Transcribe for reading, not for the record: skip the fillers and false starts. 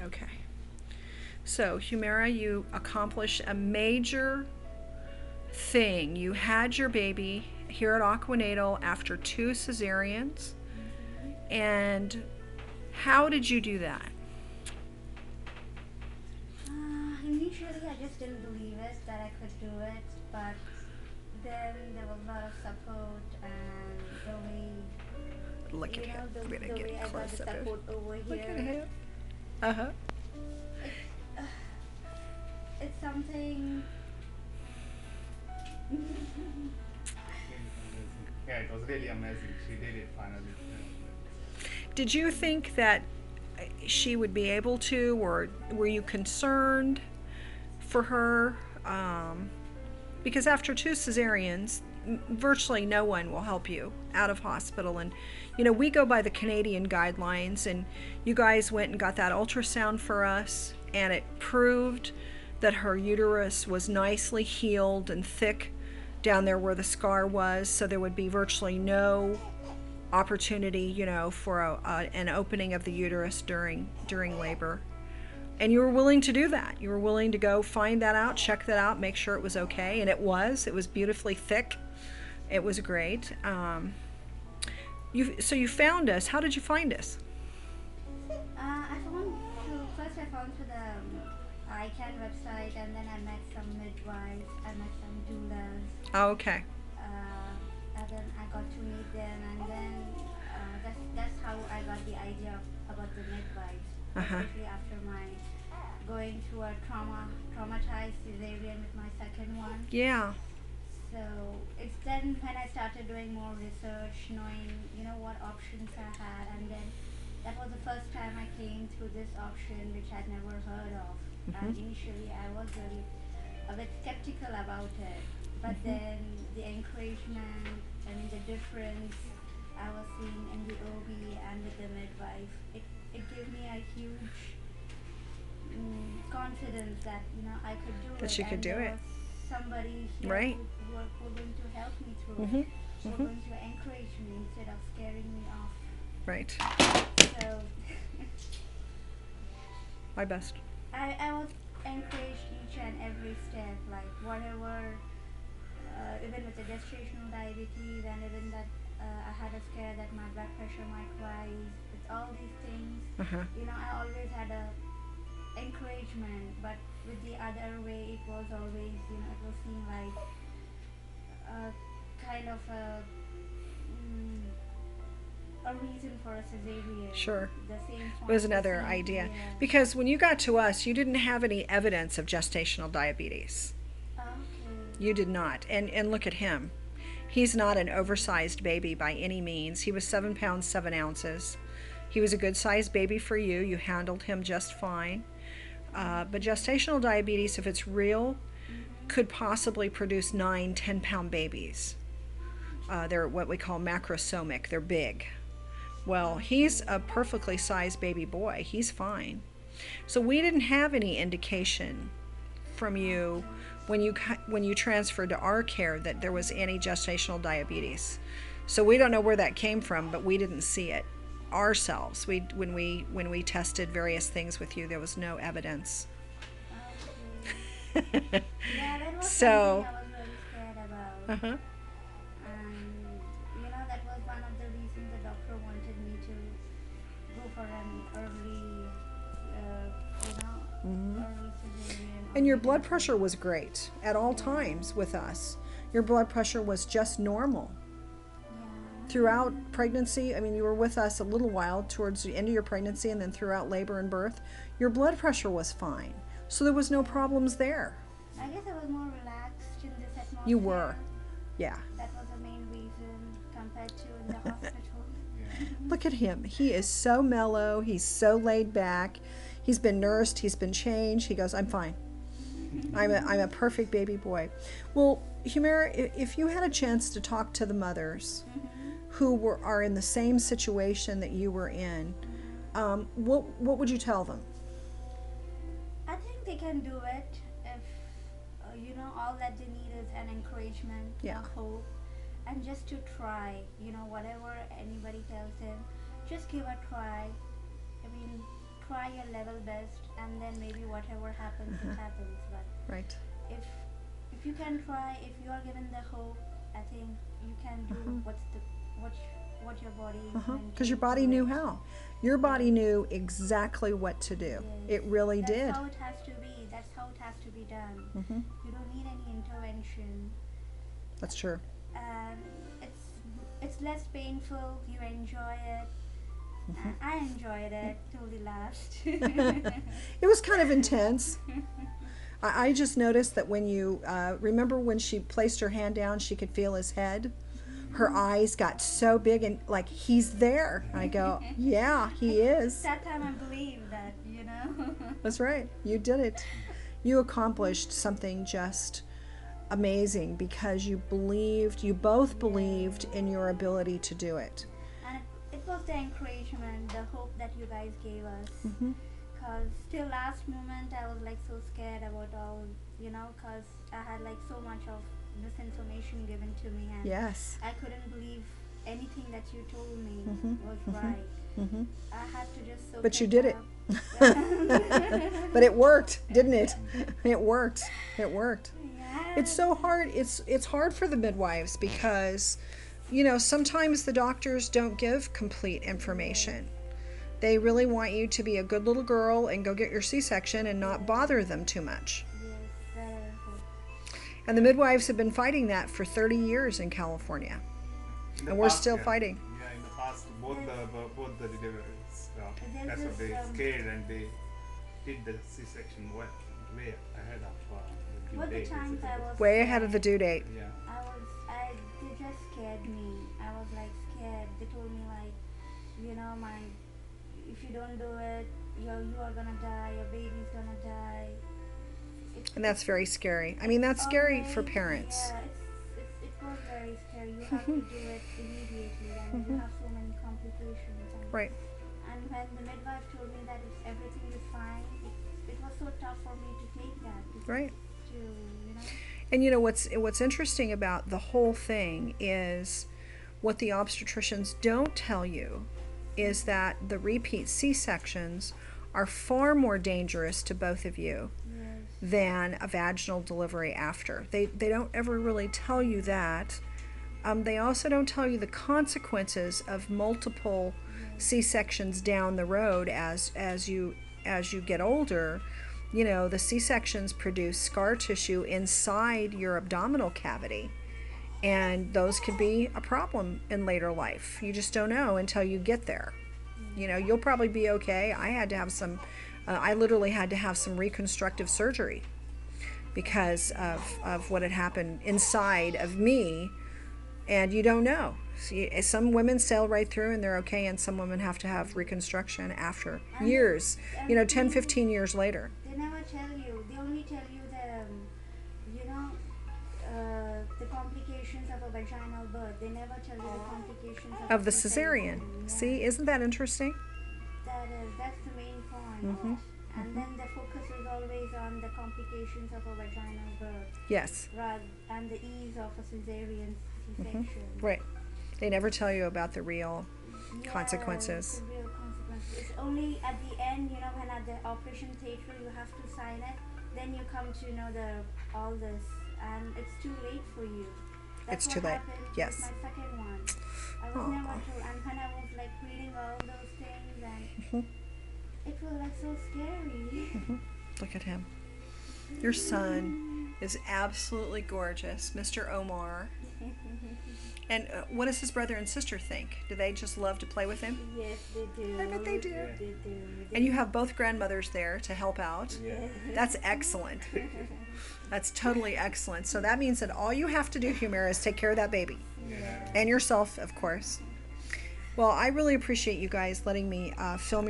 Okay. So, Humera, you accomplished a major thing. You had your baby here at Aquanatal after 2 cesareans. Mm-hmm. And how did you do that? Initially, I just didn't believe it that I could do it, but then there was a lot of support and the way, Look at him. I'm going to the get way I got the close up of. support over Look at here. him. Uh huh. It's uh, it's something. Really amazing. Yeah, it was really amazing. She did it finally. Did you think that she would be able to, or were you concerned for her? Because after 2 cesareans, virtually no one will help you out of hospital. And, we go by the Canadian guidelines, and you guys went and got that ultrasound for us, and it proved that her uterus was nicely healed and thick down there where the scar was, so there would be virtually no opportunity, for an opening of the uterus during labor. And you were willing to do that. You were willing to go find that out, check that out, make sure it was okay, and it was. It was beautifully thick. It was great. So you found us. How did you find us? I found first I found through the ICANN website, and then I met some midwives, I met some doulas, Oh, okay. and then I got to meet them, and then that's how I got the idea about the midwives, Uh huh. especially after my going through a traumatized cesarean with my second one. Yeah. So it's then when I started doing more research, knowing what options I had, and then that was the first time I came through this option, which I'd never heard of. And Mhm. initially, I was really a bit skeptical about it, but Mhm. then the encouragement, I mean the difference I was seeing in the OB and with the midwife, it gave me a huge confidence that I could do That it, you could and do there it. was somebody here Right. who were going to help me through it, Mhm. who were Mhm. going to encourage me instead of scaring me off. Right. So My best. I was encouraged each and every step, like whatever, even with the gestational diabetes, and even that I had a scare that my blood pressure might rise. With all these things, Uh huh. I always had a encouragement, but with the other way, it was always, it was seem like a kind of a reason for a cesarean. Sure. The same It was point, the another same, idea. yeah. Because when you got to us, you didn't have any evidence of gestational diabetes. Okay. You did not. And look at him. He's not an oversized baby by any means. He was 7 pounds, 7 ounces. He was a good sized baby for you. You handled him just fine. But gestational diabetes, if it's real, Mhm. could possibly produce 9, 10 pound babies. They're what we call macrosomic, they're big. Well, he's Okay. a perfectly sized baby boy. He's fine. So we didn't have any indication from you Okay. when you transferred to our care that there was any gestational diabetes. So we don't know where that came from, but we didn't see it ourselves. When we tested various things with you, there was no evidence. Okay. Yeah, that was something So, I was very scared about. uh-huh. And that was one of the reasons the doctor wanted me to go for an early, uh, you know, Hmm. early cesarean or And your blood midwifery. pressure was great at all Yeah. times with us. Your blood pressure was just normal throughout Yeah. pregnancy. I mean, you were with us a little while towards the end of your pregnancy, and then throughout labor and birth, your blood pressure was fine. So there was no Yeah. problems there. I guess I was more relaxed in this You were. atmosphere. Yeah. That was the main reason compared to in the hospital. Yeah. Look at him. He is so mellow. He's so laid back. He's been nursed. He's been changed. He goes, I'm fine. I'm a perfect baby boy. Well, Humera, if you had a chance to talk to the mothers Mhm. who are in the same situation that you were in, Mhm. what would you tell them? I think they can do it if all that they need is an encouragement, Yeah. a hope, and just to try. Whatever anybody tells them, just give a try. I mean, try your level best, and then maybe whatever happens, it happens. But Right. if if you can try, if you are given the hope, I think you can do what what your body is meant Because to your body do knew it. how. Your body knew exactly what to do. Yes, It really that's did. how it has to be. That's how it has to be done. Hmm. You don't need any intervention, That's true. and it's less painful. You enjoy it. I enjoyed it till the last. It was kind of intense. I just noticed that when you remember when she placed her hand down, she could feel his head. Her eyes got so big and like, he's there. I go, yeah, he is. That time I believed that, you know. That's right. You did it. You accomplished something just amazing because you believed, you both believed in your ability to do it. And it was the encouragement, the hope that you guys gave us. Hmm. Cause till last moment I was like so scared about all, you know, cause I had like so much of misinformation given to me, and Yes. I couldn't believe anything that you told me was mhm. right. Hmm. I had to just soak But you it did it. up. But it worked, didn't it? It worked. It worked. Yeah. It's so hard. It's hard for the midwives because, you know, sometimes the doctors don't give complete information. They really want you to be a good little girl and go get your C-section and not bother them too much. Yes, that is it. And the midwives have been fighting that for 30 years in California. In the And we're past, still yeah. fighting. Yeah, in the past, both the deliveries, There's that's what this, they scared and they did the C-section way ahead of the due What the date. times I was Way ahead of the scared. due date. Yeah. They just scared me. I was like scared. They told me like, you know, if you don't do it, you are gonna die. Your baby's gonna die. And that's very scary. I mean, that's scary for Always, parents. yeah, it was very scary. You have to do it immediately, and you have so many complications. And, Right. and when the midwife told me that if everything is fine, it was so tough for me to take that. Right. To you know. And you know what's interesting about the whole thing is what the obstetricians don't tell you is that the repeat C-sections are far more dangerous to both of you Yes. than a vaginal delivery after. They don't ever really tell you that. They also don't tell you the consequences of multiple C-sections down the road as you get older. You know, the C-sections produce scar tissue inside your abdominal cavity, and those could be a problem in later life. You just don't know until you get there. You know, you'll probably be okay. I had to have I literally had to have some reconstructive surgery because of what had happened inside of me, and you don't know. See, some women sail right through and they're okay, and some women have to have reconstruction after years, you know, 10, 15 years later. They never tell you. They only tell you you know, the complications of a vaginal birth. They never tell you the complications Of the cesarean. Yeah. See, isn't that interesting? That's the main point. And then the focus is always on the complications of a vaginal birth, Yes. and the ease of a cesarean C-section. Right. They never tell you about the real Yeah, consequences. the real consequences. It's only at the end, you know, when at the operation theater you have to sign it. Then you come to know all this, and it's too late for you. That's It's what too late. happened Yes. with my second one. I was never told, and when I was like reading all those things, and it was like so scary. Look at him. Your son is absolutely gorgeous, Mr. Omar. And what does his brother and sister think? Do they just love to play with him? Yes, they do. I bet they do. They do. And you have both grandmothers there to help out. Yeah. That's excellent. That's totally excellent. So that means that all you have to do, Humera, is take care of that baby. Yeah. And yourself, of course. Well, I really appreciate you guys letting me film